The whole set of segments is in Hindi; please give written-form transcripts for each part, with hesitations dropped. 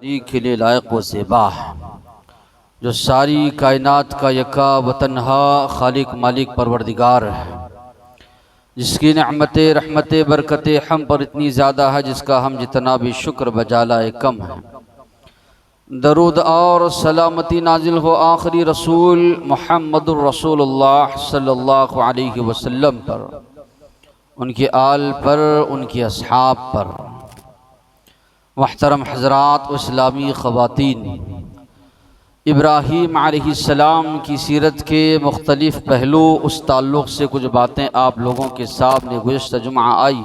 के लिए लायक व ज़ेबा है, जो सारी कायनात का यका वतनहा खालिक मालिक परवरदिगार है, जिसकी नेमत रहमत बरकत हम पर इतनी ज़्यादा है जिसका हम जितना भी शुक्र बजाला कम है। दरूद और सलामती नाजिल हो आखिरी रसूल मुहम्मदुर रसूलुल्लाह सल्लल्लाहु अलैहि वसल्लम पर, उनके आल पर, उनके अस्हाब पर। मुहतरम हज़रात इस्लामी ख़वातीन, इब्राहीम अलैहिस्सलाम की सीरत के मुख्तलिफ़ पहलू, उस ताल्लुक़ से कुछ बातें आप लोगों के सामने गुज़श्ता जुमा आई।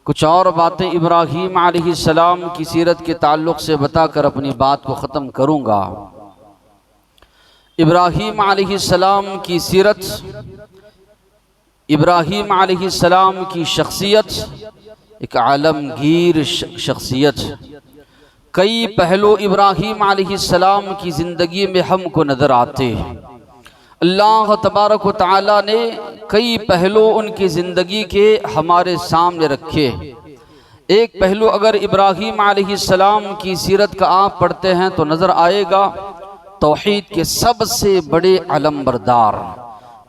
कुछ और बातें इब्राहीम अलैहिस्सलाम की सीरत के ताल्लुक़ से बताकर अपनी बात को ख़त्म करूँगा। इब्राहीम अलैहिस्सलाम की सीरत, इब्राहीम अलैहिस्सलाम की शख्सियत एक आलमगीर शख्सियत। कई पहलू इब्राहीम अलैहिस्सलाम की ज़िंदगी में हमको नज़र आते हैं। अल्लाह तबारक व तआला ने कई पहलू उनकी ज़िंदगी के हमारे सामने रखे। एक पहलू अगर इब्राहीम अलैहिस्सलाम की सीरत का आप पढ़ते हैं तो नज़र आएगा, तौहीद के सबसे बड़े अलमबरदार,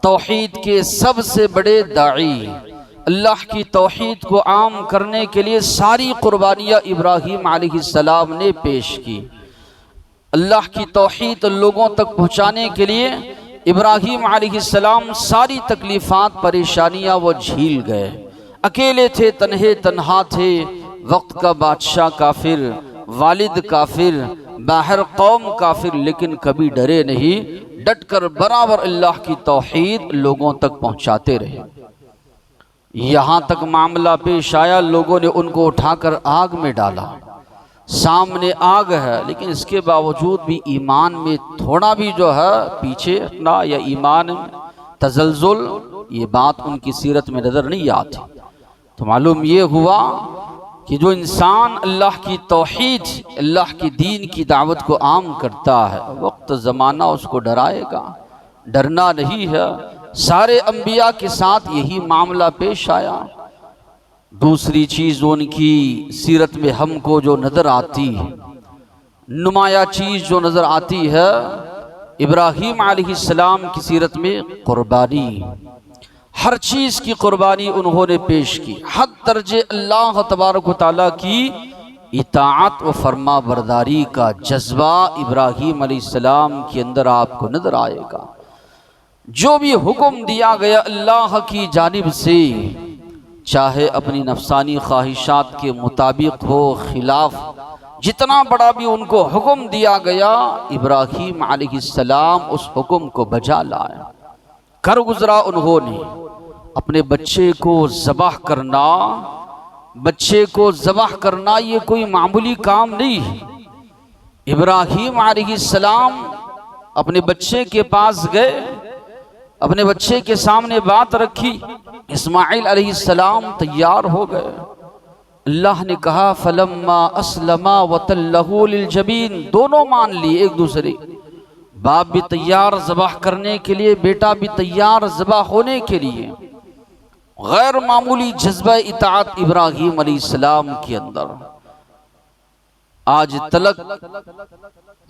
तौहीद के सबसे बड़े दाई, अल्लाह की तौहीद को आम करने के लिए सारी कुर्बानियाँ इब्राहीम अलैहिस्सलाम ने पेश की। अल्लाह की तौहीद लोगों तक पहुँचाने के लिए इब्राहीम अलैहिस्सलाम सारी तकलीफ़ात परेशानियाँ वो झील गए। अकेले थे, तन्हे तन्हा थे, वक्त का बादशाह काफिर, वालिद काफिर, बाहर कौम काफिर, लेकिन कभी डरे नहीं, डटकर बराबर अल्लाह की तौहीद लोगों तक पहुँचाते रहे। यहाँ तक मामला पेश आया, लोगों ने उनको उठाकर आग में डाला। सामने आग है, लेकिन इसके बावजूद भी ईमान में थोड़ा भी जो है पीछे हटना या ईमान तजल्जुल, ये बात उनकी सीरत में नज़र नहीं आती। तो मालूम ये हुआ कि जो इंसान अल्लाह की तौहीद, अल्लाह की दीन की दावत को आम करता है, वक्त ज़माना उसको डराएगा, डरना नहीं है। सारे अंबिया के साथ यही मामला पेश आया। दूसरी चीज़ उनकी सीरत में हमको जो नज़र आती है, नुमाया चीज़ जो नज़र आती है, इब्राहीम अलैहिस्सलाम की सीरत में कुर्बानी, हर चीज़ की कुर्बानी उन्होंने पेश की। हद दर्जे अल्लाह तबारक व तआला की इताअत व फरमा बरदारी का जज्बा इब्राहीम अलैहिस्सलाम के अंदर आपको नज़र आएगा। जो भी हुक्म दिया गया अल्लाह की जानिब से, चाहे अपनी नफसानी ख्वाहिशात के मुताबिक हो, खिलाफ, जितना बड़ा भी उनको हुक्म दिया गया, इब्राहीम अलैहिस्सलाम उस हुक्म को बजा लाए। कर गुजरा उन्होंने अपने बच्चे को ज़बाह करना। बच्चे को ज़बाह करना ये कोई मामूली काम नहीं है। इब्राहीम अलैहिस्सलाम अपने बच्चे के पास गए, अपने बच्चे के सामने बात रखी। इस्माइल अलैहिस्सलाम तैयार हो गए। अल्लाह ने कहा फलम्मा अस्लमा वतल्लहु लिलजबीन, दोनों मान लिए एक दूसरे। बाप भी तैयार ज़बाह करने के लिए, बेटा भी तैयार ज़बाह होने के लिए। गैर मामूली जज्बा इताअत इब्राहीम अलैहिस्सलाम के अंदर। आज तलक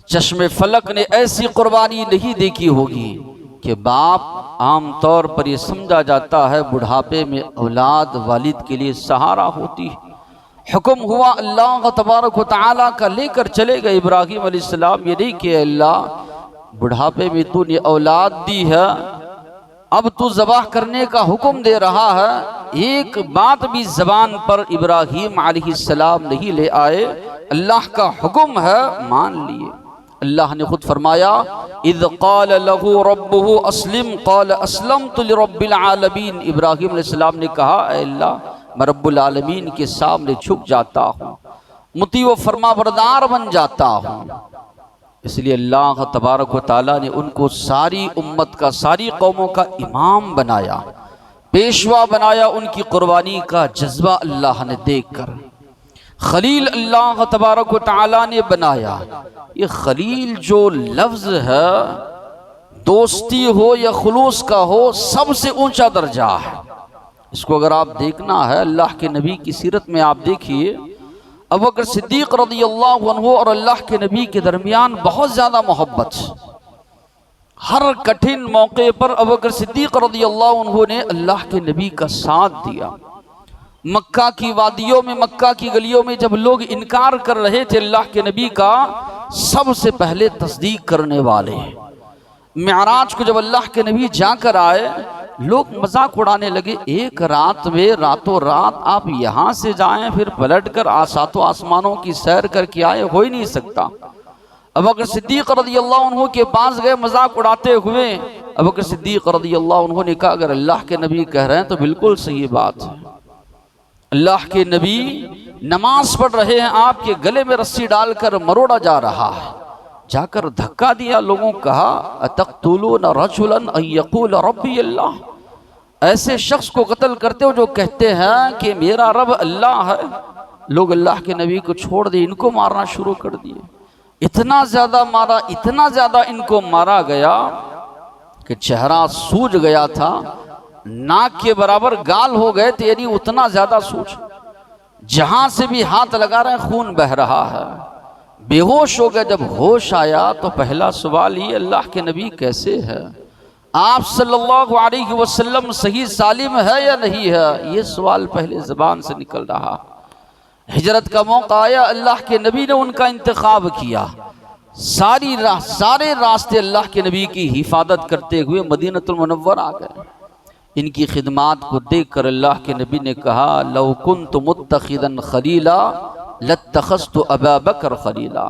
चश्मे फलक ने ऐसी कुर्बानी नहीं देखी होगी कि बाप, आम तौर पर यह समझा जाता है बुढ़ापे में औलाद वालिद के लिए सहारा होती है। हुक्म हुआ अल्लाह तबारक व तआला का, लेकर चले गए इब्राहीम अलैहिस्सलाम। ये नहीं कि अल्लाह बुढ़ापे में तूने औलाद दी है, अब तू ज़बाह करने का हुक्म दे रहा है। एक बात भी ज़बान पर इब्राहीम अलैहिस्सलाम नहीं ले आए। अल्लाह का हुक्म है, मान लिए। अल्लाह ने खुद फरमाया, इज़ क़ाल लहू रब्बुहु अस्लिम क़ाल अस्लमतु लिरब्बिल आलमीन। इब्राहीम अलैहिस्सलाम ने कहा, ऐ अल्लाह, मैं रब्बुल आलमीन के सामने झुक जाता हूँ, मुती व फरमाबरदार बन जाता हूँ। इसलिए अल्लाह तबारक व तआला ने उनको सारी उम्मत का, सारी कौमों का इमाम बनाया, पेशवा बनाया। उनकी कुर्बानी का जज्बा अल्लाह ने देखकर खलील अल्लाह तबारक व तआला ने बनाया। ये खलील जो लफ्ज़ है, दोस्ती हो या खुलूस का हो, सबसे ऊंचा दर्जा है। इसको अगर आप देखना है अल्लाह के नबी की सीरत में, आप देखिए अबू बकर सिद्दीक रज़ियल्लाहु अन्हु और अल्लाह के नबी के दरमियान बहुत ज़्यादा मोहब्बत। हर कठिन मौके पर अबू बकर सिद्दीक रज़ियल्लाहु अन्हु ने अल्लाह के नबी का साथ दिया। मक्का की वादियों में, मक्का की गलियों में जब लोग इनकार कर रहे थे अल्लाह के नबी का, सबसे पहले तस्दीक करने वाले। मेराज को जब अल्लाह के नबी जाकर आए, लोग मजाक उड़ाने लगे, एक रात में रातों रात आप यहाँ से जाएं फिर पलट कर सातों आसमानों की सैर करके आए, हो ही नहीं सकता। अबू बकर सिद्दीक रज़ियल्लाहु अन्हु के पास गए मजाक उड़ाते हुए। अबू बकर सिद्दीक रज़ियल्लाहु अन्हु ने कहा, अगर अल्लाह के नबी कह रहे हैं तो बिल्कुल सही बात है। अल्लाह के नबी नमाज पढ़ रहे हैं, आपके गले में रस्सी डालकर मरोड़ा जा रहा है। जाकर धक्का दिया, लोगों कहा, अतक़्तुलून रजुलन अन यक़ूल रब्बी अल्लाह, ऐसे शख्स को कत्ल करते हो जो कहते हैं कि मेरा रब अल्लाह है। लोग अल्लाह के नबी को छोड़ दिए, इनको मारना शुरू कर दिए। इतना ज्यादा मारा, इतना ज्यादा इनको मारा गया कि चेहरा सूज गया था, नाक के बराबर गाल हो गए थे, यानी उतना ज्यादा सूज। जहां से भी हाथ लगा रहे हैं खून बह रहा है। बेहोश हो गए। जब होश आया तो पहला सवाल ये, अल्लाह के नबी कैसे है, आप सल्लल्लाहु अलैहि वसल्लम सही सालिम है या नहीं है, ये सवाल पहले ज़बान से निकल रहा। हिजरत का मौका आया, अल्लाह के नबी ने उनका इंतखाब किया। सारे रास्ते अल्लाह के नबी की हिफाजत करते हुए मदीनतुल मुनव्वरा आ गए। इनकी खिदमात को देख कर अल्लाह के नबी ने कहा, लौ कुन्तु मुत्तखिदन खलीला लत्तखज़्तु अबा बकर खलीला,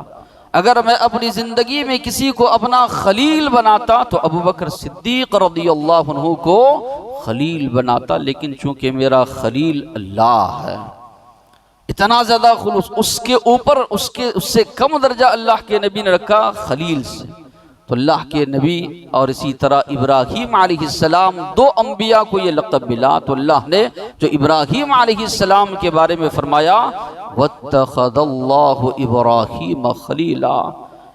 अगर मैं अपनी ज़िंदगी में किसी को अपना खलील बनाता तो अबू बकर सिद्दीक रज़ियल्लाहु अन्हु को खलील बनाता, लेकिन चूंकि मेरा खलील अल्लाह है, इतना ज़्यादा खुलूस, उसके ऊपर उससे कम दर्जा अल्लाह के नबी ने रखा खलील से। तो अल्लाह के नबी और इसी तरह इब्राहीम अलैहिस्सलाम, दो अंबिया को ये लक़ब मिला। तो अल्लाह ने जो इब्राहीम अलैहिस्सलाम के बारे में फरमाया, वत्तख़ज़ल्लाहु इब्राहीम खलीला,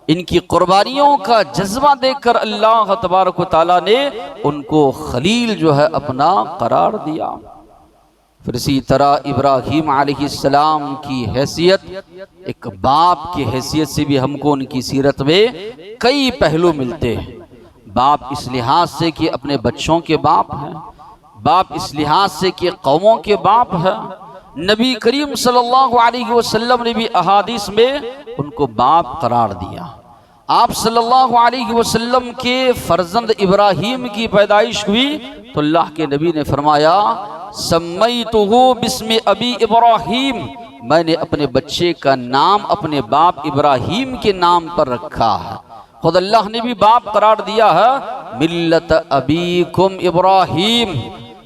इनकी कुर्बानियों का जज्बा देखकर अल्लाह तबारक व तआला ने उनको खलील जो है अपना करार दिया। फिर इसी तरह इब्राहीम अलैहिस्सलाम की हैसियत एक बाप की हैसियत से भी हमको उनकी सीरत में कई पहलू मिलते हैं। बाप इस लिहाज से कि अपने बच्चों के बाप हैं, बाप इस लिहाज से कि कौमों के बाप हैं। नबी करीम सल्लल्लाहु अलैहि वसल्लम ने भी अहादीस में उनको बाप करार दिया। आप सल्लल्लाहु अलैहि वसल्लम के फर्जंद इब्राहीम की पैदाइश हुई तो अल्लाह के नबी ने फरमाया, सम्मैतुहु बिस्मि अबी इब्राहीम, मैंने अपने बच्चे का नाम अपने बाप इब्राहीम के नाम पर रखा है। खुद अल्लाह ने भी बाप करार दिया है, मिल्लत अबीकुम इब्राहीम,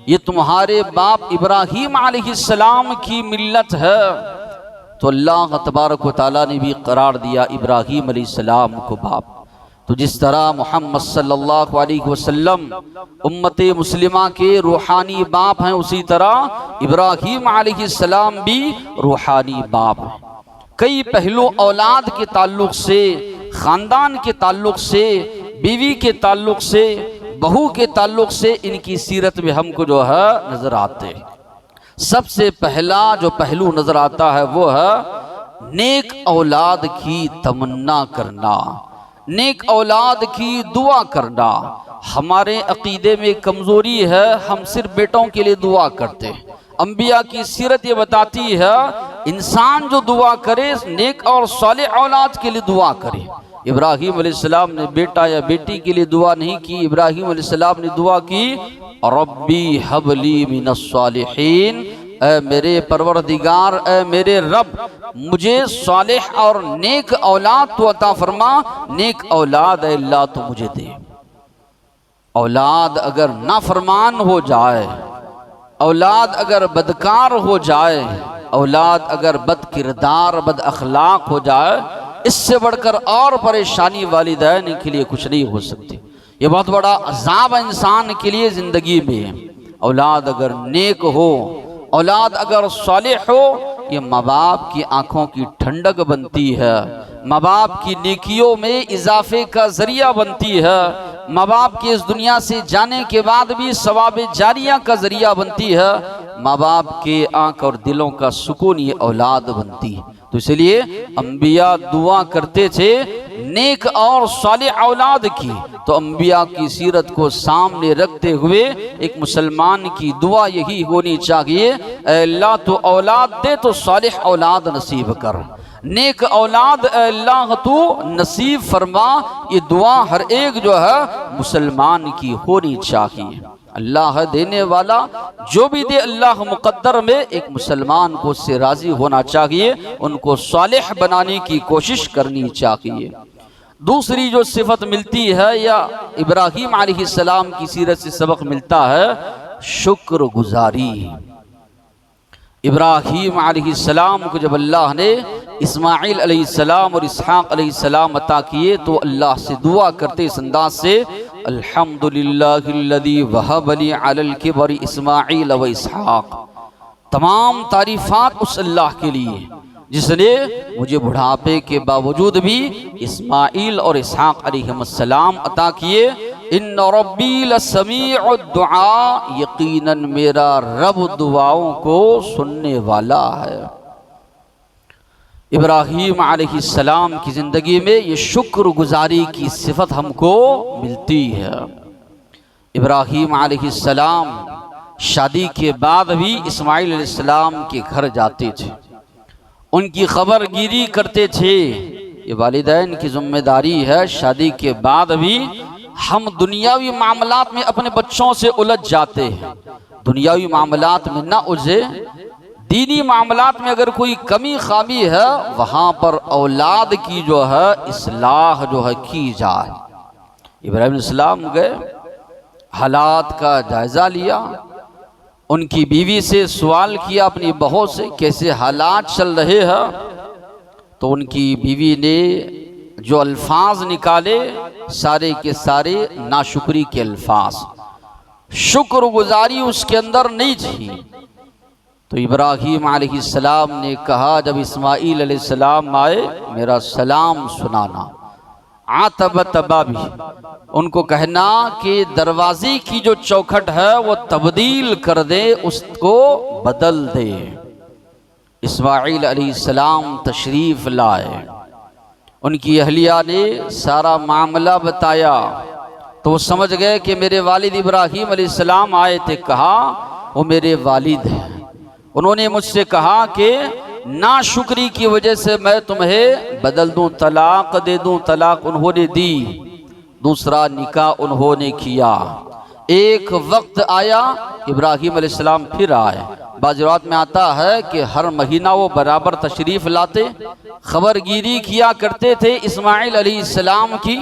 ये तुम्हारे बाप इब्राहीम अलैहिस्सलाम की मिल्लत है। तो अल्लाह तबारक व तआला ने भी करार दिया इब्राहीम अलैहिस्सलाम को बाप। तो जिस तरह मोहम्मद सल्लल्लाहु अलैहि वसल्लम उम्मत मुस्लिमा के रूहानी बाप हैं, उसी तरह इब्राहीम अलैहिस्सलाम भी रूहानी बाप हैं। कई पहलू औलाद के ताल्लुक से, ख़ानदान के ताल्लुक से, बीवी के ताल्लुक से, बहू के ताल्लुक से इनकी सीरत में हमको जो है नज़र आते। सबसे पहला जो पहलू नज़र आता है वो है नेक औलाद की तमन्ना करना, नेक औलाद की दुआ करना। हमारे अकीदे में कमज़ोरी है, हम सिर्फ बेटों के लिए दुआ करते हैं। अंबिया की सीरत ये बताती है इंसान जो दुआ करे नेक और सालेह औलाद के लिए दुआ करे। इब्राहीम अलैहिस्सलाम ने बेटा या बेटी के लिए दुआ नहीं की, इब्राहीम अलैहिस्सलाम ने दुआ की, रब्बी हबली मिनस सालिहीन, ऐ मेरे परवरदिगार, ऐ मेरे रब, मुझे सालेह और नेक औलाद तो अता फरमा, नेक औलाद ऐ अल्लाह तो मुझे दे। औलाद अगर नाफरमान हो जाए, औलाद अगर बदकार हो जाए, औलाद अगर बद किरदार बद अखलाक हो जाए, इससे बढ़कर और परेशानी वालिदैन के लिए कुछ नहीं हो सकती। ये बहुत बड़ा अज़ाब इंसान के लिए ज़िंदगी में है। औलाद अगर नेक हो, औलाद अगर सालेह हो, ये माँ बाप की आंखों की ठंडक बनती है, माँ बाप की नेकियों में इजाफे का जरिया बनती है, माँ बाप के इस दुनिया से जाने के बाद भी सवाब जारिया का जरिया बनती है, माँ बाप के आंख और दिलों का सुकून ये औलाद बनती है। तो तो इसलिए अंबिया दुआ करते थे नेक और सालिह औलाद की। तो अंबिया की सीरत को सामने रखते हुए एक मुसलमान की दुआ यही होनी चाहिए, अल्लाह तो औलाद दे तो सालिह औलाद नसीब कर, नेक औलाद अल्लाह तू नसीब फरमा। ये दुआ हर एक जो है मुसलमान की होनी चाहिए। अल्लाह देने वाला, जो भी दे अल्लाह मुकद्दर में एक मुसलमान को उससे राजी होना चाहिए, उनको सालिह बनाने की कोशिश करनी चाहिए। दूसरी जो सिफत मिलती है या इब्राहीम अलैहिस्सलाम की सीरत से सबक मिलता है, शुक्रगुजारी। इब्राहीम अलैहिस्सलाम को जब अल्लाह ने इस्माइल अलैहिस्सलाम और इसहाक अलैहिस्सलाम अता किए तो अल्लाह से दुआ करते इस अंदाज से, अल्हम्दुलिल्लाहिल्लज़ी वहब ली अलल किबरि इस्माइल व इसहाक। तमाम तारीफात उस अल्लाह के लिए जिसने मुझे बुढ़ापे के बावजूद भी इस्माइल और इसहाक अलैहिस्सलाम अता किए। इन्न रब्बी लसमीउ दुआ, यकीनन मेरा रब दुआओं को सुनने वाला है। इब्राहीम अलैहिस्सलाम की ज़िंदगी में ये शुक्रगुजारी की सिफत हमको मिलती है। इब्राहीम अलैहिस्सलाम शादी के बाद भी इस्माइल अलैहिस्सलाम के घर जाते थे, उनकी खबरगिरी करते थे। ये वालिदैन की जिम्मेदारी है। शादी के बाद भी हम दुनियावी मामलात में अपने बच्चों से उलझ जाते हैं, दुनियावी मामलात में ना उलझे, दीनी मामलात में अगर कोई कमी खामी है वहाँ पर औलाद की जो है इस्लाह जो है की जाए। इब्राहीम अलैहिस्सलाम गए, हालात का जायज़ा लिया, उनकी बीवी से सवाल किया, अपनी बहू से कैसे हालात चल रहे हैं। तो उनकी बीवी ने जो अल्फाज निकाले सारे के सारे नाशुक्री के अल्फाज, शुक्रगुजारी उसके अंदर नहीं थी। तो इब्राहीम अलैहिस्सलाम ने कहा, जब इस्माइल अलैहिस्सलाम आए मेरा सलाम सुनाना। आतब तबाबी, उनको कहना कि दरवाजे की जो चौखट है वो तब्दील कर दे, उसको बदल दे। इस्माइल अलैहिस्सलाम तशरीफ लाए, उनकी अहलिया ने सारा मामला बताया तो वो समझ गए कि मेरे वालिद इब्राहीम अलैहिस्सलाम आए थे। कहा वो मेरे वालिद हैं, उन्होंने मुझसे कहा कि नाशुक्री की वजह से मैं तुम्हें बदल दूं, तलाक दे दूं। तलाक उन्होंने दी, दूसरा निकाह उन्होंने किया। एक वक्त आया इब्राहीम अलैहिस्सलाम फिर आए। बाज़रात में आता है कि हर महीना वो बराबर तशरीफ़ लाते, खबरगिरी किया करते थे इस्माइल अलैहिस्सलाम की।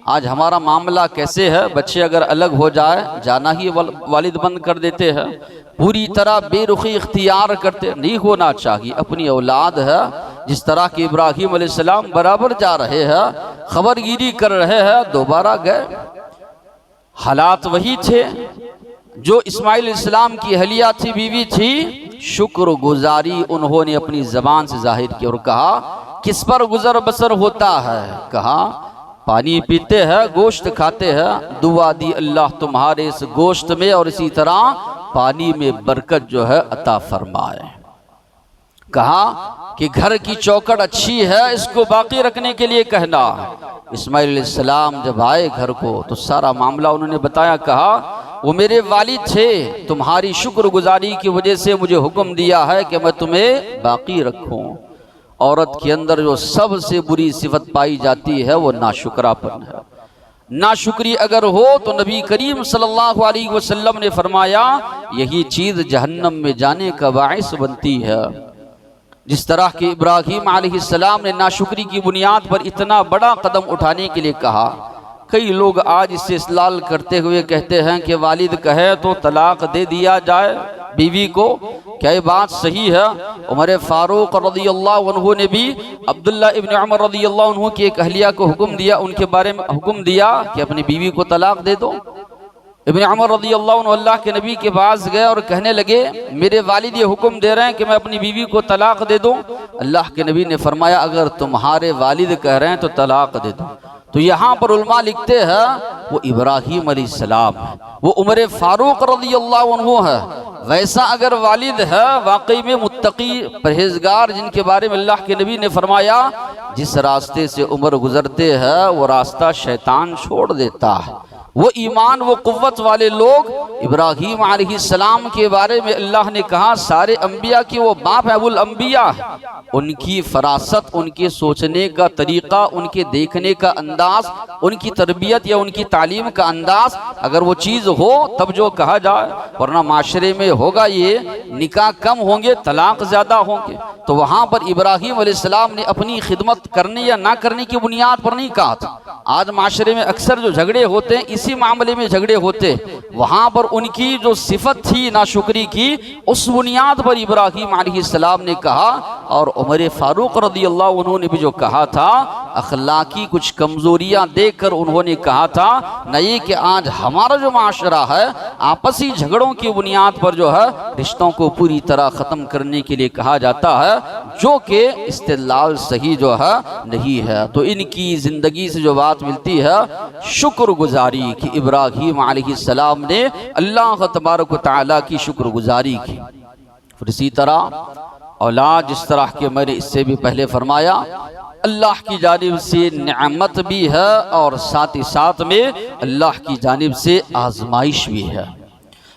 आज हमारा मामला कैसे है, बच्चे अगर अलग हो जाए जाना ही वालिद बंद कर देते हैं, पूरी तरह बेरुखी इख्तियार करते। नहीं होना चाहिए। अपनी औलाद है, जिस तरह के इब्राहीम अलैहिस्सलाम बराबर जा रहे हैं, खबरगिरी कर रहे हैं, दोबारा गए। हालात वही थे जो इस्माइल अलैहिस्सलाम की अहलिया थी, बीवी थी। शुक्रगुजारी उन्होंने अपनी ज़बान से जाहिर की और कहा किस पर गुजर बसर होता है। कहा पानी पीते हैं, गोश्त खाते हैं, दुआ दी अल्लाह तुम्हारे इस गोश्त में और इसी तरह पानी में बरकत जो है अता फरमाए। कहा कि घर की चौखट अच्छी है, इसको बाकी रखने के लिए कहना। इस्माइल अलैहिस्सलाम जब आए घर को तो सारा मामला उन्होंने बताया। कहा वो मेरे वालिद थे, तुम्हारी शुक्रगुजारी की वजह से मुझे हुक्म दिया है कि मैं तुम्हें बाकी रखूं। औरत के अंदर जो सबसे बुरी सिफत पाई जाती है वो नाशुक्रापन है। नाशुक्री अगर हो तो नबी करीम सल्लल्लाहु अलैहि वसल्लम ने फरमाया यही चीज़ जहन्नम में जाने का बाइस बनती है। जिस तरह के इब्राहीम अलैहिस्सलाम ने नाशुक्री की बुनियाद पर इतना बड़ा कदम उठाने के लिए कहा, कई लोग आज इससे इस्लाल करते हुए कहते हैं कि वालिद कहे तो तलाक दे दिया जाए बीवी को। क्या ये बात सही है? उमर फारूक रज़ियल्लाहु अन्हु ने भी अब्दुल्ला इब्न उमर रज़ियल्लाहु अन्हु की एक अहलिया को हुक्म दिया, उनके बारे में हुक्म दिया कि अपनी बीवी को तलाक दे दो। इब्न उमर रज़ियल्लाहु अन्हु अल्लाह के नबी के पास गए और कहने लगे, मेरे वालिद ये हुक्म दे रहे हैं कि मैं अपनी बीवी को तलाक दे दूं। अल्लाह के नबी ने फरमाया, अगर तुम्हारे वालिद कह रहे हैं तो तलाक दे दो। तो यहाँ पर उलमा लिखते हैं वो इब्राहीम अलैहिस्सलाम है, वो उमर फारूक रज़ियल्लाहु अन्हु है। वैसा अगर वालिद है वाकई में मुत्तकी परहेजगार, जिनके बारे में अल्लाह के नबी ने फरमाया जिस रास्ते से उमर गुजरते हैं वो रास्ता शैतान छोड़ देता है, वो ईमान वो कुव्वत वाले लोग। इब्राहीम अलैहिस्सलाम के बारे में अल्लाह ने कहा सारे अंबिया की वो बाप है, अबुल अंबिया। उनकी फरासत, उनके सोचने का तरीक़ा, उनके देखने का अंदाज, उनकी तरबियत या उनकी तालीम का अंदाज, अगर वो चीज़ हो तब जो कहा जाए, वरना माशरे में होगा ये निकाह कम होंगे, तलाक ज़्यादा होंगे। तो वहाँ पर इब्राहीम अलैहिस्सलाम ने अपनी खिदमत करने या ना करने की बुनियाद पर नहीं कहा था। आज माशरे में अक्सर जो झगड़े होते हैं इसी मामले में झगड़े होते, वहाँ पर उनकी जो सिफत थी नाशुक्री की, उस बुनियाद पर इब्राहीम अलैहिस्सलाम ने कहा। और उमर फारूक रज़ियल्लाहु अन्हु ने भी जो कहा था, अखलाकी कुछ कमजोरियां देखकर उन्होंने कहा था, नहीं कि आज हमारा जो माशरा है आपसी झगड़ों की बुनियाद पर जो है रिश्तों को पूरी तरह ख़त्म करने के लिए कहा जाता है, जो कि इस्तिदलाल सही जो है नहीं है। तो इनकी ज़िंदगी से जो बात मिलती है शुक्रगुजारी कि इब्राहीम अलैहिस्सलाम ने अल्लाह तबारक व तआला की शुक्रगुजारी की। फिर इसी तरह औलाद, जिस तरह के मैंने इससे भी पहले फरमाया, अल्लाह की जानिब से नेमत भी है और साथ ही साथ में अल्लाह की जानिब से आजमाइश भी है।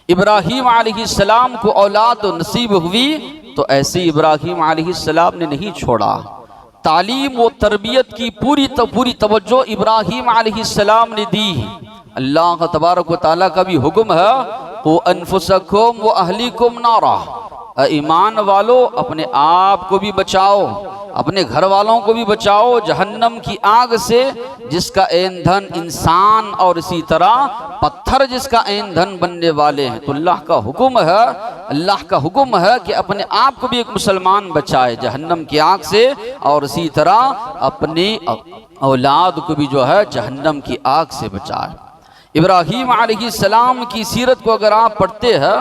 इब्राहीम अलैहिस्सलाम को औलाद नसीब हुई तो ऐसे इब्राहीम अलैहिस्सलाम ने नहीं छोड़ा, तालीम व तरबियत की पूरी तवज्जो इब्राहीम अलैहिस्सलाम ने दी। अल्लाह तबारक व तआला का भी हुक्म है, वो अनफुसकुम व अहलीकुम नारा, ईमान वालों अपने आप को भी बचाओ, अपने घर वालों को भी बचाओ जहन्नम की आग से, जिसका ईंधन इंसान और इसी तरह पत्थर जिसका ईंधन बनने वाले हैं। तो अल्लाह का हुक्म है कि अपने आप को भी एक मुसलमान बचाए जहन्नम की आग से, और इसी तरह अपने औलाद को भी जो है जहन्नम की आग से बचाए। इब्राहीम अलैहिस्सलाम की सीरत को अगर आप पढ़ते हैं,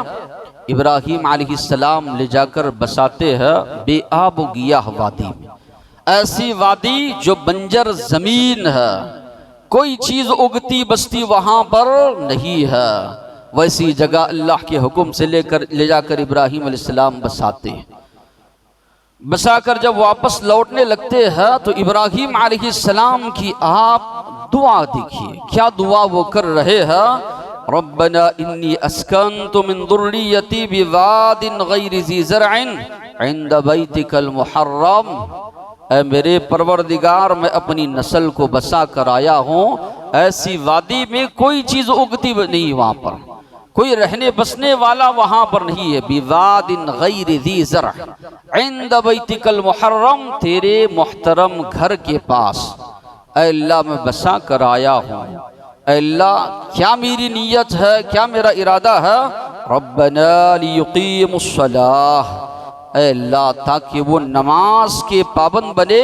इब्राहीम अलैहिस्सलाम ले जाकर बसाते हैं बेआब गियाह वादी में, ऐसी वादी जो बंजर जमीन है, कोई चीज उगती बसती वहां पर नहीं है, वैसी जगह अल्लाह के हुक्म से ले जाकर इब्राहीम अलैहिस्सलाम बसाते हैं। बसाकर जब वापस लौटने लगते हैं तो इब्राहीम अलैहिस्सलाम की आप दुआ देखिए, क्या दुआ वो कर रहे हैं। रब्बना इन्नी अस्कन्तु मिन दुर्रियती बिवादिन गैरि ज़ी ज़रअन इंद बैतिकल मुहर्रम, ऐ मेरे परवरदिगार मैं अपनी नस्ल को बसा कर आया हूँ ऐसी वादी में कोई चीज़ उगती नहीं, वहाँ पर कोई रहने बसने वाला वहाँ पर नहीं है। बिवादिन गैरि ज़ी ज़रअ इंद बैतिकल मुहर्रम, तेरे मुहतरम घर के पास ऐ अल्लाह मैं बसा कर आया हूँ। अल्लाह क्या मेरी नीयत है, क्या मेरा इरादा है। रब्बना लियुकीमुस्सलाह, अल्लाह ताकि वो नमाज के पाबंद बने,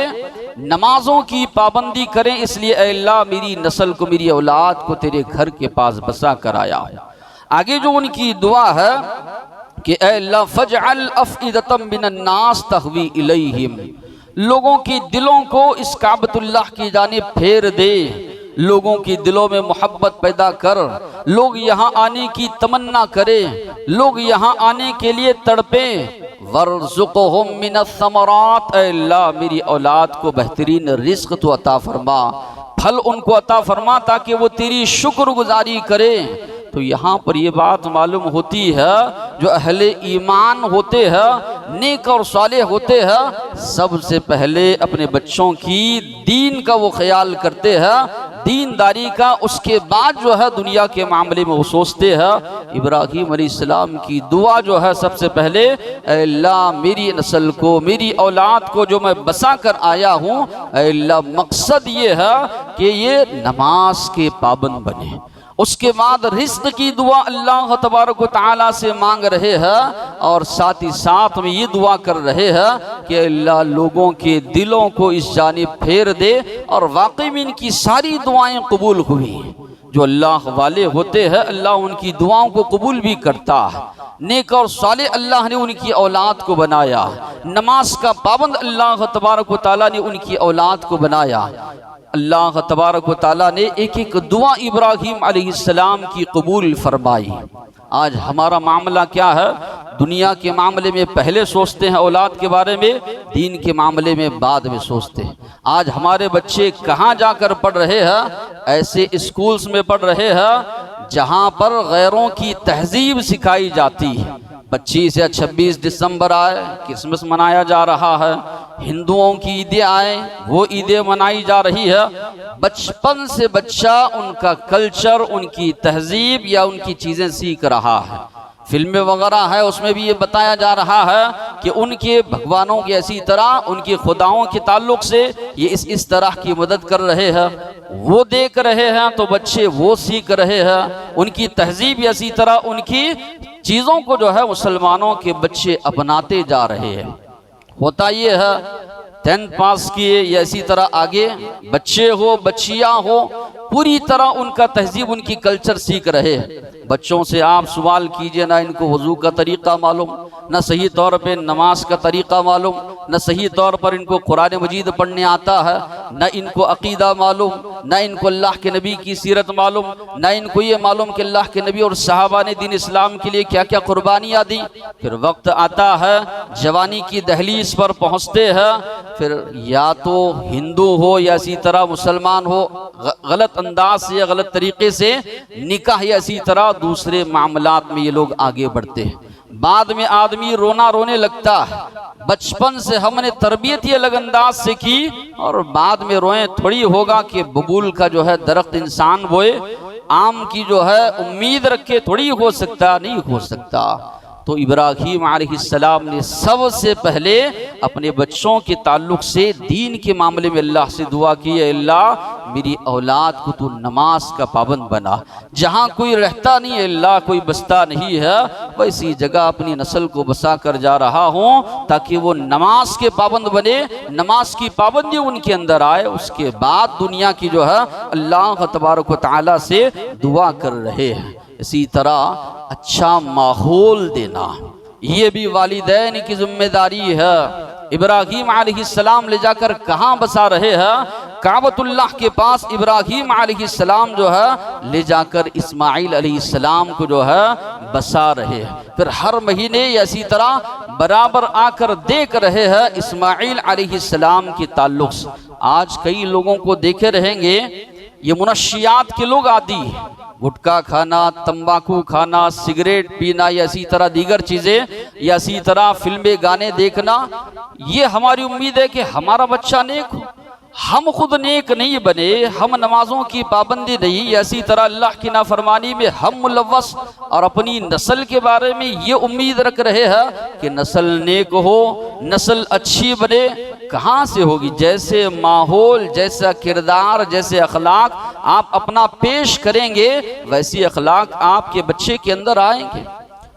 नमाजों की पाबंदी करें, इसलिए अल्लाह मेरी नस्ल को, मेरी औलाद को तेरे घर के पास बसा कर आया। आगे जो उनकी दुआ है कि अल्लाह फजअल अफ़इदतम मिनन नास तहवी इलैहिम, लोगों के दिलों को इस काबतुल्लाह की जानिब फेर दे, लोगों के दिलों में मोहब्बत पैदा कर, लोग यहाँ आने की तमन्ना करें, लोग यहाँ आने के लिए तड़पे। वर्ज़ुक़हुम मिनस्समरात, अल्लाह मेरी औलाद को बेहतरीन रिज़्क़ तो अता फरमा, फल उनको अता फरमा ताकि वो तेरी शुक्रगुजारी करें। तो यहाँ पर ये बात मालूम होती है जो अहले ईमान होते हैं, नेक और सालेह होते हैं, सबसे पहले अपने बच्चों की दीन का वो ख्याल करते हैं, दीनदारी का, उसके बाद जो है दुनिया के मामले में वो सोचते हैं। इब्राहीम अलैहिस्सलाम की दुआ जो है सबसे पहले, अल्लाह मेरी नस्ल को, मेरी औलाद को जो मैं बसा कर आया हूँ, अल्लाह मकसद ये है कि ये नमाज के पाबंद बने। उसके बाद रिज़्क़ की दुआ अल्लाह तबारक व तआला से मांग रहे हैं, और साथ ही साथ में ये दुआ कर रहे हैं कि अल्लाह लोगों के दिलों को इस जानिब फेर दे। और वाकई में इनकी सारी दुआएं कबूल हुई, जो अल्लाह वाले होते हैं अल्लाह उनकी दुआओं को कबूल भी करता है। नेक और साले अल्लाह ने उनकी औलाद को बनाया, नमाज का पाबंद अल्लाह तबारक व तआला ने उनकी औलाद को बनाया। अल्लाह तबारक व तआला ने एक एक दुआ इब्राहीम अलैहिस्सलाम की कबूल फरमाई। आज हमारा मामला क्या है? दुनिया के मामले में पहले सोचते हैं औलाद के बारे में, दीन के मामले में बाद में सोचते हैं। आज हमारे बच्चे कहाँ जाकर पढ़ रहे हैं? ऐसे स्कूल्स में पढ़ रहे हैं जहाँ पर गैरों की तहजीब सिखाई जाती है। 25 या 26 दिसंबर आए, क्रिसमस मनाया जा रहा है, हिंदुओं की ईदें आए, वो ईदें मनाई जा रही है। बचपन से बच्चा उनका कल्चर, उनकी तहजीब या उनकी चीज़ें सीख रहा है। फिल्में वगैरह है उसमें भी ये बताया जा रहा है कि उनके भगवानों की ऐसी तरह, उनकी खुदाओं के ताल्लुक से ये इस तरह की मदद कर रहे हैं। वो देख रहे हैं तो बच्चे वो सीख रहे हैं। उनकी तहजीब ऐसी तरह, उनकी चीज़ों को जो है मुसलमानों के बच्चे अपनाते जा रहे हैं। होता ये है 10th पास किए या इसी तरह आगे बच्चे हो बच्चियां हो, पूरी तरह उनका तहजीब, उनकी कल्चर सीख रहे हैं। बच्चों से आप सवाल कीजिए, ना इनको वजू का तरीक़ा मालूम, न सही तौर पे नमाज का तरीक़ा मालूम, न सही तौर पर इनको कुरान मजीद पढ़ने आता है, न इनको अकीदा मालूम, न इनको अल्लाह के नबी की सीरत मालूम, न इनको ये मालूम कि अल्लाह के नबी और सहाबा ने दीन इस्लाम के लिए क्या क्या कुर्बानियाँ दी। फिर वक्त आता है जवानी की दहलीज पर पहुँचते हैं, फिर या तो हिंदू हो या इसी तरह मुसलमान हो, गलत अंदाज से या गलत तरीके से निकाह या इसी तरह दूसरे मामलात में ये लोग आगे बढ़ते हैं। बाद में आदमी रोना रोने लगता है। बचपन से हमने तरबियत ये अलग अंदाज से की और बाद में रोए थोड़ी होगा कि बबूल का जो है दरख्त इंसान बोए, आम की जो है उम्मीद रखे थोड़ी हो सकता, नहीं हो सकता। तो इब्राहीम अलैहिस्सलाम ने सबसे पहले अपने बच्चों के ताल्लुक से दीन के मामले में अल्लाह से दुआ की, अल्लाह मेरी औलाद को तू नमाज का पाबंद बना। जहाँ कोई रहता नहीं है अल्लाह, कोई बसता नहीं है, वैसी जगह अपनी नस्ल को बसा कर जा रहा हूँ ताकि वो नमाज के पाबंद बने, नमाज की पाबंदी उनके अंदर आए। उसके बाद दुनिया की जो है अल्लाह तबारक व तआला से दुआ कर रहे हैं। इसी तरह अच्छा माहौल देना ये भी वालिदैन की जिम्मेदारी है। इब्राहीम अलैहिस्सलाम ले जाकर कहाँ बसा रहे हैं? काबतुल्लाह के पास इब्राहीम अलैहिस्सलाम जो है ले जाकर इस्माइल अलैहिस्सलाम को जो है बसा रहे हैं। फिर हर महीने इसी तरह बराबर आकर देख रहे हैं इस्माइल अलैहिस्सलाम के ताल्लुक से। आज कई लोगों को देखे रहेंगे ये मुनशियात के लोग आदि, गुटखा खाना, तंबाकू खाना, सिगरेट पीना या इसी तरह दीगर चीज़ें या इसी तरह फिल्में गाने देखना। ये हमारी उम्मीद है कि हमारा बच्चा नेक हो। हम खुद नेक नहीं बने, हम नमाजों की पाबंदी नहीं, ऐसी तरह अल्लाह की नाफरमानी में हम मुलव्वस और अपनी नस्ल के बारे में ये उम्मीद रख रहे हैं कि नस्ल नेक हो, नस्ल अच्छी बने। कहाँ से होगी? जैसे माहौल, जैसा किरदार, जैसे अखलाक आप अपना पेश करेंगे वैसी अखलाक आपके बच्चे के अंदर आएंगे।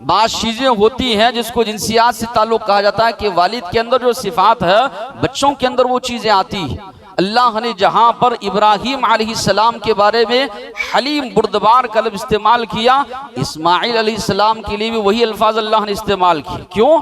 बात चीज़ें होती हैं जिसको जिनसियात से ताल्लुक़ कहा जाता है कि वालिद के अंदर जो सिफात है बच्चों के अंदर वो चीज़ें आती हैं। अल्लाह ने जहाँ पर इब्राहीम अलैहिस्सलाम के बारे में हलीम बुर्दबार का लफ्ज़ इस्तेमाल किया, इस्माइल अलैहिस्सलाम के लिए भी वही अल्फाज अल्लाह ने इस्तेमाल किए। क्यों?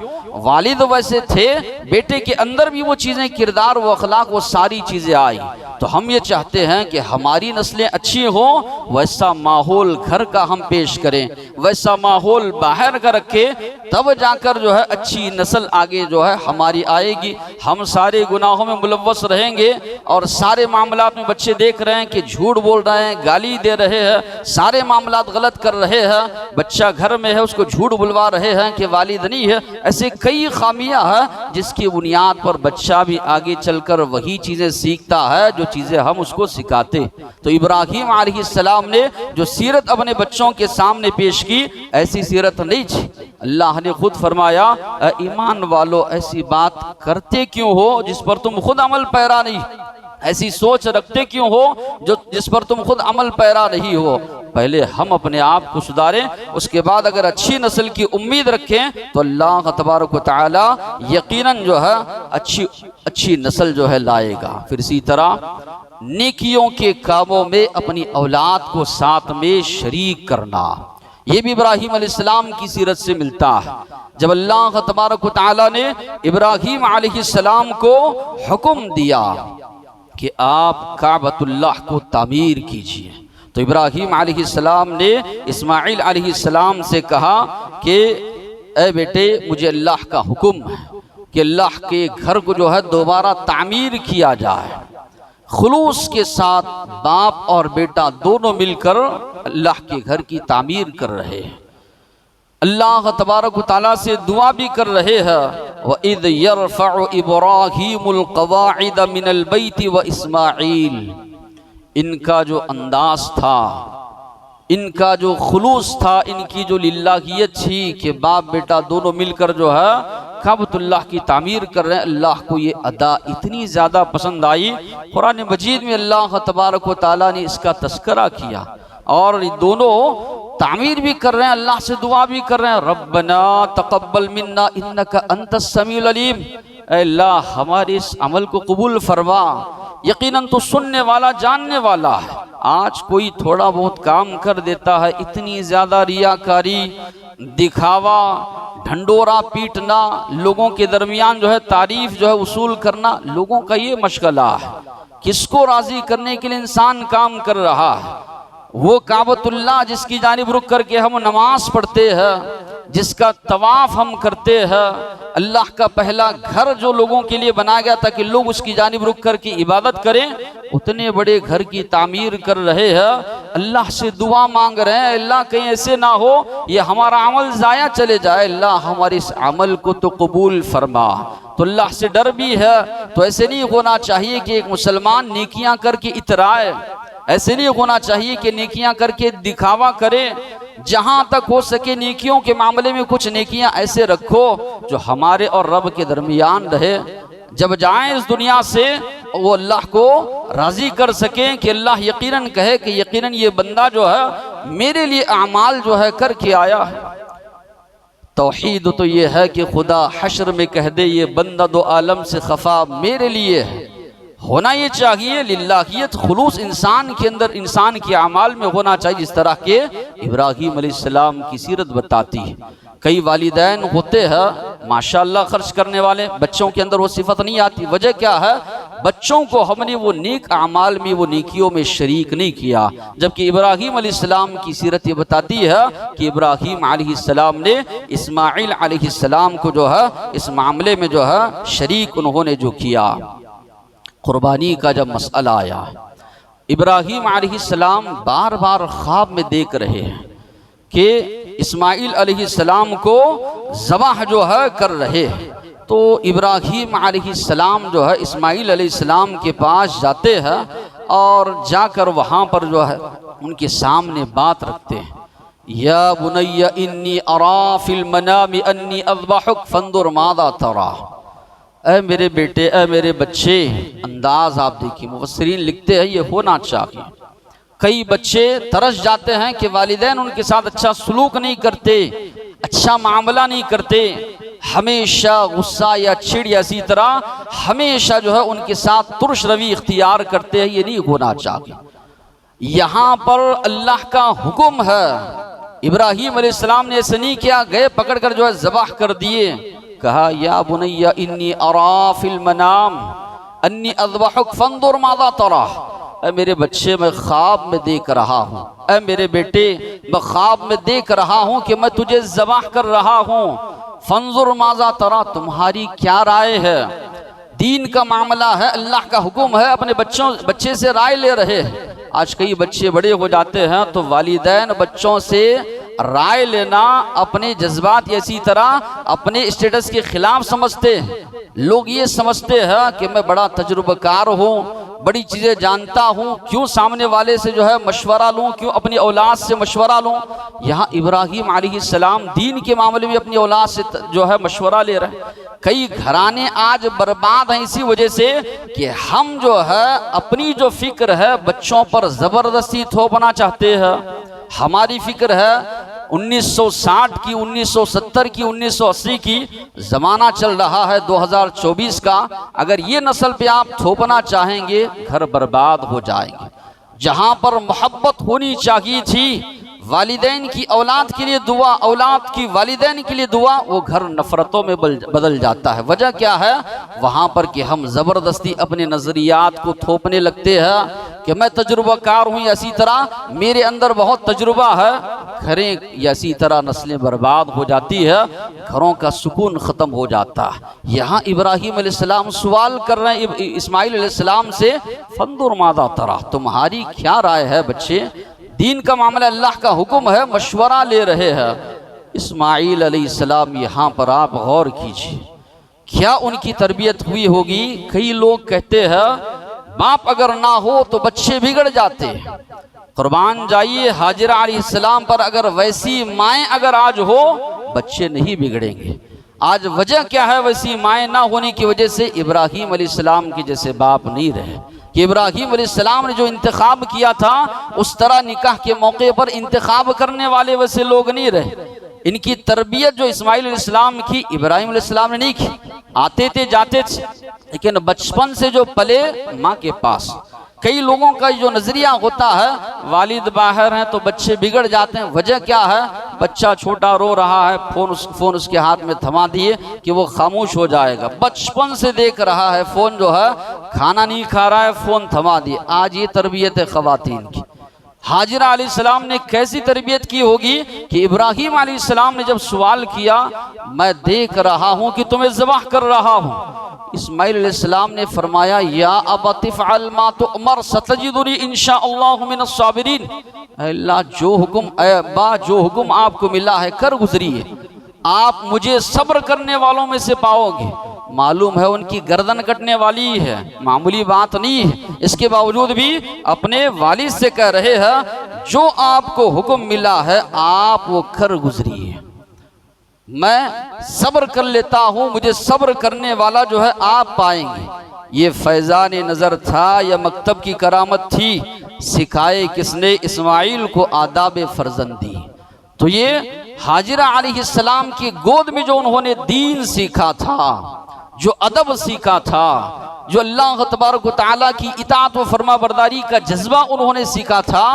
वालिद वैसे थे, बेटे के अंदर भी वो चीज़ें, किरदार, वो अखलाक, वो सारी चीज़ें आई। तो हम ये चाहते हैं कि हमारी नस्लें अच्छी हों, वैसा माहौल घर का हम पेश करें, वैसा माहौल बाहर का रखें, तब जाकर जो है अच्छी नस्ल आगे जो है हमारी आएगी। हम सारे गुनाहों में मुलव्वस रहेंगे और सारे मामलात में बच्चे देख रहे हैं कि झूठ बोल रहे हैं, गाली दे रहे हैं, सारे मामलात गलत कर रहे हैं। बच्चा घर में है उसको झूठ बुलवा रहे हैं कि वालिद नहीं है। ऐसे कई खामियां हैं जिसकी बुनियाद पर बच्चा भी आगे चलकर वही चीज़ें सीखता है जो चीज़ें हम उसको सिखाते। तो इब्राहीम अलैहिस्सलाम ने जो सीरत अपने बच्चों के सामने पेश की, ऐसी सीरत नहीं थी। अल्लाह ने खुद फरमाया, ईमान वालों ऐसी बात करते क्यों हो जिस पर तुम खुद अमल पैरा नहीं। ऐसी सोच रखते क्यों हो जो जिस पर तुम खुद अमल पैरा नहीं हो। पहले हम अपने आप को सुधारें, उसके बाद अगर अच्छी नस्ल की उम्मीद रखें तो अल्लाह तबारक व तआला यकीनन जो है अच्छी नस्ल जो है लाएगा। फिर इसी तरह नेकियों के कामों में अपनी औलाद को साथ में शरीक करना, ये भी इब्राहीम अलैहिस्सलाम की सीरत से मिलता है। जब अल्लाह तबारक व तआला ने इब्राहीम अलैहिस्सलाम को हुक्म दिया कि आप काबतुल्लाह को तामीर कीजिए, तो इब्राहीम अलैहिस्सलाम ने इस्माइल अलैहिस्सलाम से कहा कि ए बेटे, मुझे अल्लाह का हुक्म है कि अल्लाह के घर को जो है दोबारा तामीर किया जाए। खुलूस के साथ बाप और बेटा दोनों मिलकर अल्लाह के घर की तामीर कर रहे हैं, अल्लाह तबारक व तआला से दुआ भी कर रहे हैं। व इद यरफ़उ इब्राहीमुल क़वाइद मिनल बैति व इस्माइल, इनका जो अंदाज था, इनका जो खुलूस था, इनकी जो लिल्लाहियत थी कि बाप बेटा दोनों मिलकर जो है काबतुल्लाह की तामीर कर रहे हैं, अल्लाह को ये अदा इतनी ज़्यादा पसंद आई। कुरान मजीद में अल्लाह तबारक व तआला ने इसका तस्करा किया और दोनों तामीर भी कर रहे हैं, अल्लाह से दुआ भी कर रहे हैं, रब्बना तक़ब्बल मिन्ना इन्नका अंतस समीउल अलीम, अल्लाह हमारे इस अमल को कबूल फरमा, यकीनन तो सुनने वाला जानने वाला है। आज कोई थोड़ा बहुत काम कर देता है, इतनी ज़्यादा रियाकारी, दिखावा, ढंडोरा पीटना, लोगों के दरमियान जो है तारीफ जो है उसूल करना, लोगों का ये मशगला है। किसको राजी करने के लिए इंसान काम कर रहा है? वो काबतुल्लाह जिसकी जानिब रुक करके हम नमाज पढ़ते हैं, जिसका तवाफ हम करते हैं, अल्लाह का पहला घर जो लोगों के लिए बनाया गया था कि लोग उसकी जानिब रुक करके इबादत करें, उतने बड़े घर की तामीर कर रहे हैं, अल्लाह से दुआ मांग रहे हैं, अल्लाह कहीं ऐसे ना हो ये हमारा अमल ज़ाया चले जाए, अल्लाह हमारे इस अमल को तो कबूल फरमा। तो अल्लाह से डर भी है। तो ऐसे नहीं होना चाहिए कि एक मुसलमान नेकियां करके इतराए, ऐसे नहीं होना चाहिए कि नेकियां करके दिखावा करे। जहां तक हो सके नेकियों के मामले में कुछ नेकियां ऐसे रखो जो हमारे और रब के दरमियान रहे। जब जाएं इस दुनिया से वो अल्लाह को राजी कर सकें कि अल्लाह यकीनन कहे कि यकीनन ये बंदा जो है मेरे लिए अमाल जो है करके आया है। तौहीद तो ये है कि खुदा हश्र में कह दे ये बंदा दो आलम से खफा मेरे लिए है। होना ये चाहिए लिल्लाहियत, खुलूस इंसान के अंदर, इंसान के अमाल में होना चाहिए, जिस तरह के इब्राहीम अलैहिस्सलाम की सीरत बताती है। कई वालिदैन होते हैं माशाअल्लाह खर्च करने वाले, बच्चों के अंदर वो सिफत नहीं आती। वजह क्या है? बच्चों को हमने वो नेक अमाल में, वो नेकियों में शरीक नहीं किया। जबकि इब्राहीम अलैहिस्सलाम की सीरत ये बताती है कि इब्राहीम अलैहिस्सलाम ने इस्माइल अलैहिस्सलाम को जो है इस मामले में जो है शरीक उन्होंने जो किया। कुर्बानी का जब मसला आया, इब्राहीम अलैहिस्सलाम बार बार ख्वाब में देख रहे हैं कि इस्माइल अलैहिस्सलाम को ज़बाह जो है कर रहे हैं। तो इब्राहीम अलैहिस्सलाम जो है इस्माइल अलैहिस्सलाम के पास जाते हैं और जाकर वहाँ पर जो है उनके सामने बात रखते हैं, या बुनय्या इन्नी अरा फिल मनामी अन्नी अज़बहुक फंजुर माज़ा तरा। ऐ मेरे बेटे, ऐ मेरे बच्चे, अंदाज आप देखिए, मुफस्सिरीन लिखते हैं ये होना चाहिए। कई बच्चे तरस जाते हैं कि वालिदैन उनके साथ अच्छा सलूक नहीं करते, अच्छा मामला नहीं करते, हमेशा गुस्सा या चिड़ या इसी तरह हमेशा जो है उनके साथ तुर्श रवि इख्तियार करते हैं। ये नहीं होना चाहिए। यहाँ पर अल्लाह का हुक्म है, इब्राहीम अलैहिस्सलाम ने ऐसे नहीं किया, गए पकड़ कर जो है ज़बाह कर दिए। कहा या बुनय्या इन्नी अरा फिल मनाम अन्नी अज़बहुक फंजुर माज़ा तरा। ऐ मेरे बच्चे, मैं ख्वाब में देख रहा हूँ, ऐ मेरे बेटे, मैं ख्वाब में देख रहा हूँ कि मैं तुझे ज़बाह कर रहा हूँ। फंजुर माज़ा तरा, तुम्हारी क्या राय है? दीन का मामला है, अल्लाह का हुक्म है, अपने बच्चे से राय ले रहे हैं। आज कई बच्चे बड़े हो जाते हैं तो वालिदैन बच्चों से राय लेना अपने जज्बात या इसी तरह अपने स्टेटस के खिलाफ समझते हैं। लोग ये समझते हैं कि मैं बड़ा तजुर्बाकार हूँ, बड़ी चीज़ें जानता हूँ, क्यों सामने वाले से जो है मशवरा लूँ, क्यों अपनी औलाद से मशवरा लूँ। यहाँ इब्राहीम अलैहिस्सलाम दीन के मामले में अपनी औलाद से जो है मशवरा ले रहे हैं। कई घराने आज बर्बाद हैं इसी वजह से कि हम जो है अपनी जो फिक्र है बच्चों पर ज़बरदस्ती थोपना चाहते हैं। हमारी फिक्र है 1960 की, 1970 की, 1980 की, ज़माना चल रहा है 2024 का। अगर ये नस्ल पे आप थोपना चाहेंगे घर बर्बाद हो जाएंगे। जहाँ पर मोहब्बत होनी चाहिए थी, वालिदैन की औलाद के लिए दुआ, औलाद की वालिदैन के लिए दुआ, वो घर नफ़रतों में बदल जाता है। वजह क्या है? वहाँ पर कि हम ज़बरदस्ती अपने नज़रियात को थोपने लगते हैं कि मैं तजुर्बाकार हूँ, इसी तरह मेरे अंदर बहुत तजुर्बा है। घरें इसी तरह नस्लें बर्बाद हो जाती है, घरों का सुकून ख़त्म हो जाता है। यहाँ इब्राहीम अलैहिस्सलाम सवाल कर रहे हैं इस्माइल अलैहिस्सलाम से, फंदुर मादा तरा, तुम्हारी क्या राय है बच्चे? दीन का मामला, अल्लाह का हुक्म है, मशवरा ले रहे हैं। इस्माइल अलैहिस्सलाम यहाँ पर आप गौर कीजिए, क्या उनकी तरबियत हुई होगी। कई लोग कहते हैं बाप अगर ना हो तो बच्चे बिगड़ जाते हैं। कुर्बान जाइए, हाजिरा अलैहिस्सलाम पर अगर वैसी माएँ अगर आज हो, बच्चे नहीं बिगड़ेंगे। आज वजह क्या है? वैसी माएँ ना होने की वजह से इब्राहीम अलैहिस्सलाम के जैसे बाप नहीं रहे। कि इब्राहीम अलैहिस्सलाम ने जो इंतखाब किया था, उस तरह निकाह के मौके पर इंतखाब करने वाले वैसे लोग नहीं रहे। इनकी तरबियत जो इस्माइल अलैहिस्सलाम की, इब्राहीम अलैहिस्सलाम ने नहीं की। आते थे जाते थे, लेकिन बचपन से जो पले माँ के पास। कई लोगों का जो नज़रिया होता है, वालिद बाहर हैं तो बच्चे बिगड़ जाते हैं। वजह क्या है? बच्चा छोटा रो रहा है, फ़ोन उसके हाथ में थमा दिए कि वो खामोश हो जाएगा। बचपन से देख रहा है फ़ोन जो है, खाना नहीं खा रहा है, फ़ोन थमा दिए। आज ये तरबियत है ख़वातीन की। हाजिरा अलैहिस्सलाम ने कैसी तरबियत की होगी कि इब्राहीम अलैहिस्सलाम ने जब सवाल किया, मैं देख रहा हूँ कि तुम्हें ज़बाह कर रहा हूँ। इस्माइल अलैहिस्सलाम ने फरमाया, या अबति फ़अल मा तुअमर सतजिदुनी इंशाअल्लाहु मिनस साबिरीन। अल्लाह जो हुक्म आपको मिला है कर गुजरिए, आप मुझे सब्र करने वालों में से पाओगे। मालूम है उनकी गर्दन कटने वाली है, मामूली बात नहीं है। इसके बावजूद भी अपने वालिद से कह रहे हैं, जो आपको हुक्म मिला है आप वो कर गुजरिए, मैं सब्र कर लेता हूँ, मुझे सब्र करने वाला जो है आप पाएंगे। ये फैज़ान नज़र था या मकतब की करामत थी? सिखाए किसने? इस्माइल को आदाब फर्जंदी। तो ये हाजिरा अलैहिस्सलाम की गोद में जो उन्होंने दीन सीखा था, जो अदब सीखा था, जो अल्लाह तबारक व तआला की इताअत व फरमाबरदारी का जज्बा उन्होंने सीखा था,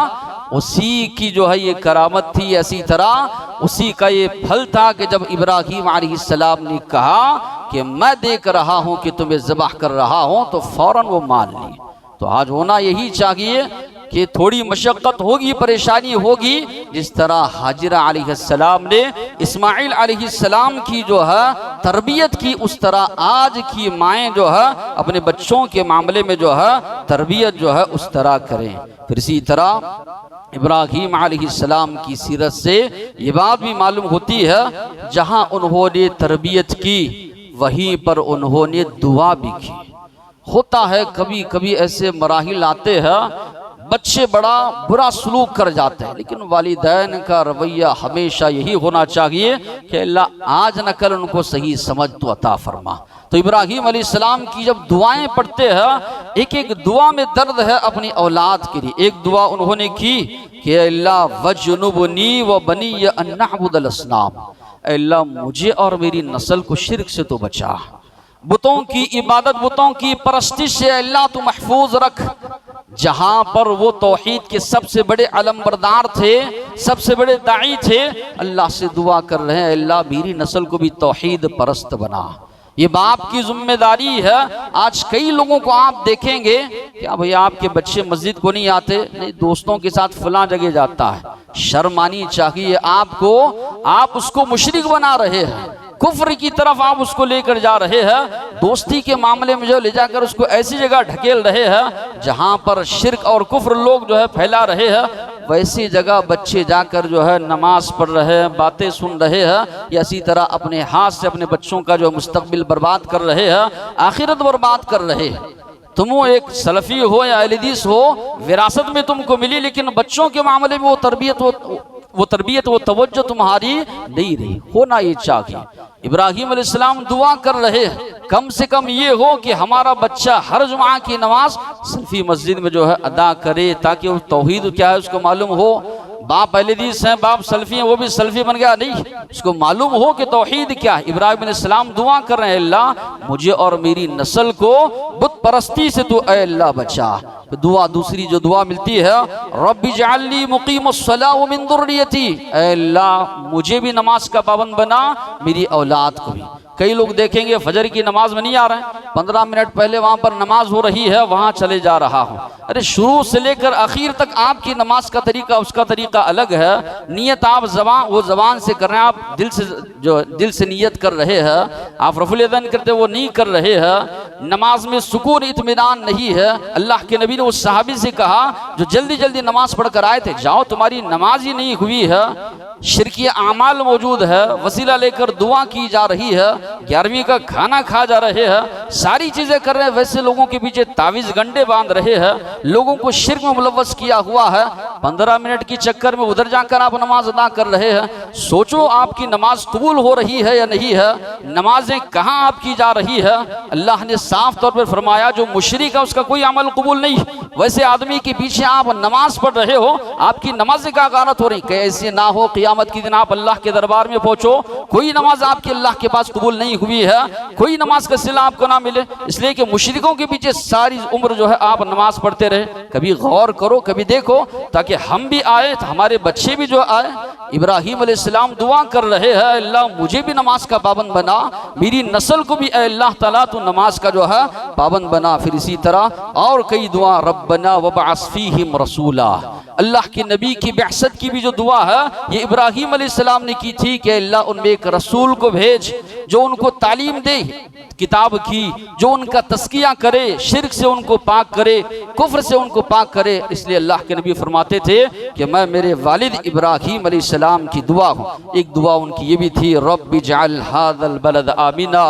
उसी की जो है ये करामत थी। इसी तरह उसी का ये फल था कि जब इब्राहीम अलैहिस्सलाम ने कहा कि मैं देख रहा हूँ कि तुम्हें ज़बाह कर रहा हूँ, तो फ़ौरन वो मान ली। तो आज होना यही चाहिए कि थोड़ी मशक्क़त होगी, परेशानी होगी। जिस तरह हाजिरा अलैहिस्सलाम ने इस्माइल अलैहिस्सलाम की जो है तरबियत की, उस तरह आज की माएँ जो है अपने बच्चों के मामले में जो है तरबियत जो है उस तरह करें। फिर इसी तरह इब्राहीम अलैहिस्सलाम की सीरत से ये बात भी मालूम होती है, जहाँ उन्होंने तरबियत की वहीं पर उन्होंने दुआ भी की। होता है कभी कभी ऐसे मराहिल आते हैं, बच्चे बड़ा बुरा सलूक कर जाते हैं, लेकिन वालिदैन का रवैया हमेशा यही होना चाहिए कि अल्लाह आज न कल उनको सही समझ तो अता फरमा। तो इब्राहीम अलैहिस्सलाम की जब दुआएं पढ़ते हैं, एक एक दुआ में दर्द है अपनी औलाद के लिए। एक दुआ उन्होंने की कि अल्लाह वजनुबनी व बनी अन नअबुदल असनाम, अल्लाह मुझे और मेरी नस्ल को शिर्क से तो बचा, बुतों की इबादत, बुतों की परस्तिश से अल्लाह तू महफूज रख। जहाँ पर वो तौहीद के सबसे बड़े अलमबरदार थे, सबसे बड़े दाई थे, अल्लाह से दुआ कर रहे हैं, अल्लाह मेरी नस्ल को भी तौहीद परस्त बना। ये बाप की जिम्मेदारी है। आज कई लोगों को आप देखेंगे, क्या भैया आपके बच्चे मस्जिद को नहीं आते? नहीं, दोस्तों के साथ फलां जगह जाता है। शर्म आनी चाहिए आपको, आप उसको मुशरिक बना रहे हैं, कुफ्र की तरफ आप उसको लेकर जा रहे हैं। दोस्ती के मामले में जो ले जाकर उसको ऐसी जगह ढकेल रहे हैं जहां पर शिर्क और कुफ्र लोग जो है फैला रहे हैं। वैसी जगह बच्चे जाकर जो है नमाज पढ़ रहे हैं, बातें सुन रहे हैं, या इसी तरह अपने हाथ से अपने बच्चों का जो मुस्तकबिल बर्बाद कर रहे हैं, आखिरत बर्बाद कर रहे हैं। तुम एक सलफ़ी हो या अहलदीस हो, विरासत में तुमको मिली, लेकिन बच्चों के मामले में वो तरबियत वो तवज्जो तुम्हारी नहीं रही। होना ये चाहिए। इब्राहीम अलैहिस्सलाम दुआ कर रहे हैं, कम से कम ये हो कि हमारा बच्चा हर जुमा की नमाज सल्फी मस्जिद में जो है अदा करे, ताकि वो तौहीद क्या है उसको मालूम हो। बाप अहलदीस हैं, बाप सल्फी हैं, वो भी सल्फी बन गया नहीं, उसको मालूम हो कि तौहीद क्या है। इब्राहीम अलैहिस्सलाम दुआ कर रहे हैं, अल्लाह मुझे और मेरी नस्ल को बुत परस्ती से तू ऐ अल्लाह बचा। दुआ दूसरी जो दुआ मिलती है, रब्बी जअल्नी मुकीमुस्सलाह व मिन दुर्रियती, ऐ अल्लाह मुझे भी नमाज का पाबंद बना, मेरी औलाद को भी। कई लोग देखेंगे फजर की नमाज में नहीं आ रहे हैं, 15 मिनट पहले वहां पर नमाज हो रही है, वहां चले जा रहा हूं। अरे शुरू से लेकर आखिर तक आपकी नमाज का तरीका उसका तरीका अलग है। नियत आप जबान से कर रहे हैं, आप दिल से नियत कर रहे हैं, आप रफुल यदैन करते वो नहीं कर रहे हैं। नमाज में सुकून इत्मीनान नहीं है। अल्लाह के नबी ने उस सहाबी से कहा जो जल्दी जल्दी नमाज पढ़ कर आए थे, जाओ तुम्हारी नमाज ही नहीं हुई है, शिरकी आमाल मौजूद है, वसीला लेकर दुआ की जा रही है, 11वीं का खाना खा जा रहे हैं, सारी चीजें कर रहे हैं, वैसे लोगों के पीछे तावीज गंडे बांध रहे हैं, लोगों को शिर्क में मुलव्वस किया हुआ है। 15 मिनट के चक्कर में उधर जाकर आप नमाज अदा कर रहे हैं। सोचो आपकी नमाज कबूल हो रही है या नहीं है, नमाजें कहाँ आपकी जा रही है। अल्लाह ने साफ तौर पर फरमाया जो मुशरिक है उसका कोई अमल कबूल नहीं। वैसे आदमी के पीछे आप नमाज पढ़ रहे हो, आपकी नमाज का गारत हो रही, कैसे ना हो क़यामत के दिन आप अल्लाह के दरबार में पहुंचो, कोई नमाज आपकी अल्लाह के पास कबूल नहीं हुई है, कोई नमाज का सिला आपको ना मिले। इसलिए कि मुशरिकों के पीछे सारी उम्र जो है आप नमाज पढ़ते रहे। कभी गौर करो, कभी देखो, ताकि हम भी आए तो हमारे बच्चे भी जो आए। इब्राहीम अलैहिस्सलाम दुआ कर रहे हैं, अल्लाह मुझे भी नमाज का पाबंद बना, मेरी नस्ल को भी अल्लाह ताला तू नमाज का जो है पाबंद बना। फिर इसी तरह और कई दुआ, रब्बना वबअस फीहिम रसूला, अल्लाह के नबी की बिअसत की भी जो दुआ है ये इब्राहीम अलैहिस्सलाम ने की थी कि अल्लाह उनमें एक रसूल को भेज जो उनको तालीम दे किताब की, जो उनका तस्किया करे, शिर्क से उनको पाक करे, कुफ्र से उनको पाक करे। इसलिए अल्लाह के नबी फरमाते थे कि मैं मेरे वालिद इब्राहीम अलैहिस्सलाम की दुआ हूँ। एक दुआ उनकी ये भी थी, रब्बि जअल हाज़ल बलद आमिना,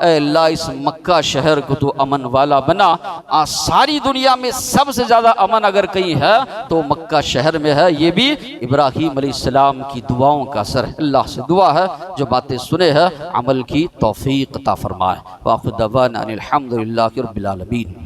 ऐ अल्लाह इस मक्का शहर को तू अमन वाला बना। आज सारी दुनिया में सबसे ज्यादा अमन अगर कहीं है तो मक्का शहर में है। ये भी इब्राहीम अलैहिस्सलाम की दुआओं का असर है। अल्लाह से दुआ है जो बातें सुने हैं अमल की तौफीक अता फरमाए। वाखिर दवाना अनिल हम्दुलिल्लाहि रब्बिल आलमीन।